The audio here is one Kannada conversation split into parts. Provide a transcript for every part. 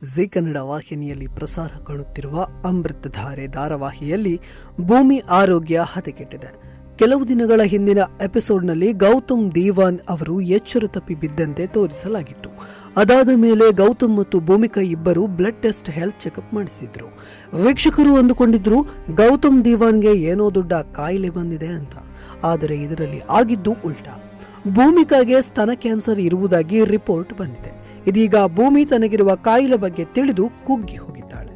ಜಿ ಕನ್ನಡ ವಾಹಿನಿಯಲ್ಲಿ ಪ್ರಸಾರ ಕಾಣುತ್ತಿರುವ ಅಮೃತಧಾರೆ ಧಾರಾವಾಹಿಯಲ್ಲಿ ಭೂಮಿ ಆರೋಗ್ಯ ಹದಗೆಟ್ಟಿದೆ. ಕೆಲವು ದಿನಗಳ ಹಿಂದಿನ ಎಪಿಸೋಡ್ನಲ್ಲಿ ಗೌತಮ್ ದೇವಾನ್ ಅವರು ಎಚ್ಚರ ತಪ್ಪಿ ಬಿದ್ದಂತೆ ತೋರಿಸಲಾಗಿತ್ತು. ಅದಾದ ಮೇಲೆ ಗೌತಮ್ ಮತ್ತು ಭೂಮಿಕಾ ಇಬ್ಬರು ಬ್ಲಡ್ ಟೆಸ್ಟ್, ಹೆಲ್ತ್ ಚೆಕಪ್ ಮಾಡಿಸಿದ್ರು. ವೀಕ್ಷಕರು ಅಂದುಕೊಂಡಿದ್ರು ಗೌತಮ್ ದೇವಾನ್ಗೆ ಏನೋ ದೊಡ್ಡ ಕಾಯಿಲೆ ಬಂದಿದೆ ಅಂತ. ಆದರೆ ಇದರಲ್ಲಿ ಆಗಿದ್ದು ಉಲ್ಟಾ. ಭೂಮಿಕಾಗೆ ಸ್ತನ ಕ್ಯಾನ್ಸರ್ ಇರುವುದಾಗಿ ರಿಪೋರ್ಟ್ ಬಂದಿದೆ. ಇದೀಗ ಭೂಮಿ ತನಗಿರುವ ಕಾಯಿಲೆ ಬಗ್ಗೆ ತಿಳಿದು ಕುಗ್ಗಿ ಹೋಗಿದ್ದಾಳೆ.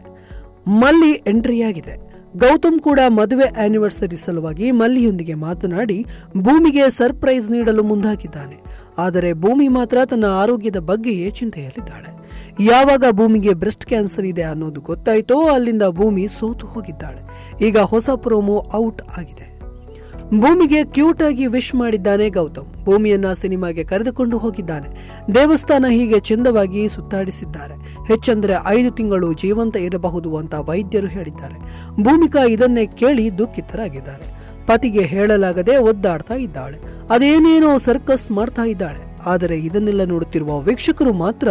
ಮಲ್ಲಿ ಎಂಟ್ರಿಯಾಗಿದೆ. ಗೌತಮ್ ಕೂಡ ಮದುವೆ ಆನಿವರ್ಸರಿ ಸಲುವಾಗಿ ಮಲ್ಲಿಯೊಂದಿಗೆ ಮಾತನಾಡಿ ಭೂಮಿಗೆ ಸರ್ಪ್ರೈಸ್ ನೀಡಲು ಮುಂದಾಗಿದ್ದಾನೆ. ಆದರೆ ಭೂಮಿ ಮಾತ್ರ ತನ್ನ ಆರೋಗ್ಯದ ಬಗ್ಗೆಯೇ ಚಿಂತೆಯಲ್ಲಿದ್ದಾಳೆ. ಯಾವಾಗ ಭೂಮಿಗೆ ಬ್ರೆಸ್ಟ್ ಕ್ಯಾನ್ಸರ್ ಇದೆ ಅನ್ನೋದು ಗೊತ್ತಾಯ್ತೋ ಅಲ್ಲಿಂದ ಭೂಮಿ ಸೋತು ಹೋಗಿದ್ದಾಳೆ. ಈಗ ಹೊಸ ಪ್ರೋಮೋ ಔಟ್ ಆಗಿದೆ. ಭೂಮಿಗೆ ಕ್ಯೂಟ್ ಆಗಿ ವಿಶ್ ಮಾಡಿದ್ದಾನೆ ಗೌತಮ್. ಭೂಮಿಯನ್ನ ಸಿನಿಮಾಗೆ ಕರೆದುಕೊಂಡು ಹೋಗಿದ್ದಾನೆ. ದೇವಸ್ಥಾನ ಹೀಗೆ ಚಂದವಾಗಿ ಸುತ್ತಾಡಿಸಿದ್ದಾರೆ. ಹೆಚ್ಚಂದ್ರೆ 5 ತಿಂಗಳು ಜೀವಂತ ಇರಬಹುದು ಅಂತ ವೈದ್ಯರು ಹೇಳಿದ್ದಾರೆ. ಭೂಮಿಕಾ ಇದನ್ನೇ ಕೇಳಿ ದುಃಖಿತರಾಗಿದ್ದಾರೆ. ಪತಿಗೆ ಹೇಳಲಾಗದೆ ಒದ್ದಾಡ್ತಾ ಇದ್ದಾಳೆ. ಅದೇನೇನೋ ಸರ್ಕಸ್ ಮಾಡ್ತಾ ಇದ್ದಾಳೆ. ಆದರೆ ಇದನ್ನೆಲ್ಲ ನೋಡುತ್ತಿರುವ ವೀಕ್ಷಕರು ಮಾತ್ರ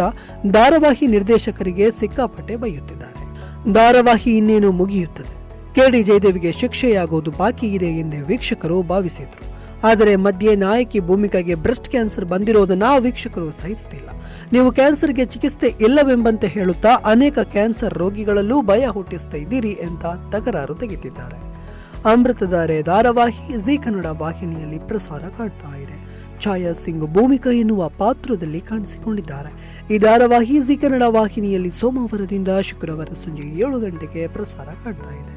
ಧಾರಾವಾಹಿ ನಿರ್ದೇಶಕರಿಗೆ ಸಿಕ್ಕಾಪಟ್ಟೆ ಬೈಯುತ್ತಿದ್ದಾರೆ. ಧಾರಾವಾಹಿ ಇನ್ನೇನು ಮುಗಿಯುತ್ತದೆ. ಕೆಡಿ ಜಯದೇವಿಗೆ ಶಿಕ್ಷೆಯಾಗುವುದು ಬಾಕಿ ಇದೆ ಎಂದೇ ವೀಕ್ಷಕರು ಭಾವಿಸಿದ್ರು. ಆದರೆ ಮಧ್ಯೆ ನಾಯಕಿ ಭೂಮಿಕಾಗೆ ಬ್ರೆಸ್ಟ್ ಕ್ಯಾನ್ಸರ್ ಬಂದಿರೋದನ್ನ ವೀಕ್ಷಕರು ಸಹಿಸುತ್ತಿಲ್ಲ. ನೀವು ಕ್ಯಾನ್ಸರ್ಗೆ ಚಿಕಿತ್ಸೆ ಇಲ್ಲವೆಂಬಂತೆ ಹೇಳುತ್ತಾ ಅನೇಕ ಕ್ಯಾನ್ಸರ್ ರೋಗಿಗಳಲ್ಲೂ ಭಯ ಹುಟ್ಟಿಸ್ತಾ ಇದ್ದೀರಿ ಅಂತ ತಕರಾರು ತೆಗೆದಿದ್ದಾರೆ. ಅಮೃತಧಾರೆ ಧಾರಾವಾಹಿ ಜಿ ಕನ್ನಡ ವಾಹಿನಿಯಲ್ಲಿ ಪ್ರಸಾರ ಕಾಣ್ತಾ ಇದೆ. ಛಾಯಾ ಸಿಂಗ್ ಭೂಮಿಕಾ ಎನ್ನುವ ಪಾತ್ರದಲ್ಲಿ ಕಾಣಿಸಿಕೊಂಡಿದ್ದಾರೆ. ಈ ಧಾರಾವಾಹಿ ಜಿ ಕನ್ನಡ ವಾಹಿನಿಯಲ್ಲಿ ಸೋಮವಾರದಿಂದ ಶುಕ್ರವಾರ ಸಂಜೆ 7 ಗಂಟೆಗೆ ಪ್ರಸಾರ ಕಾಣ್ತಾ ಇದೆ.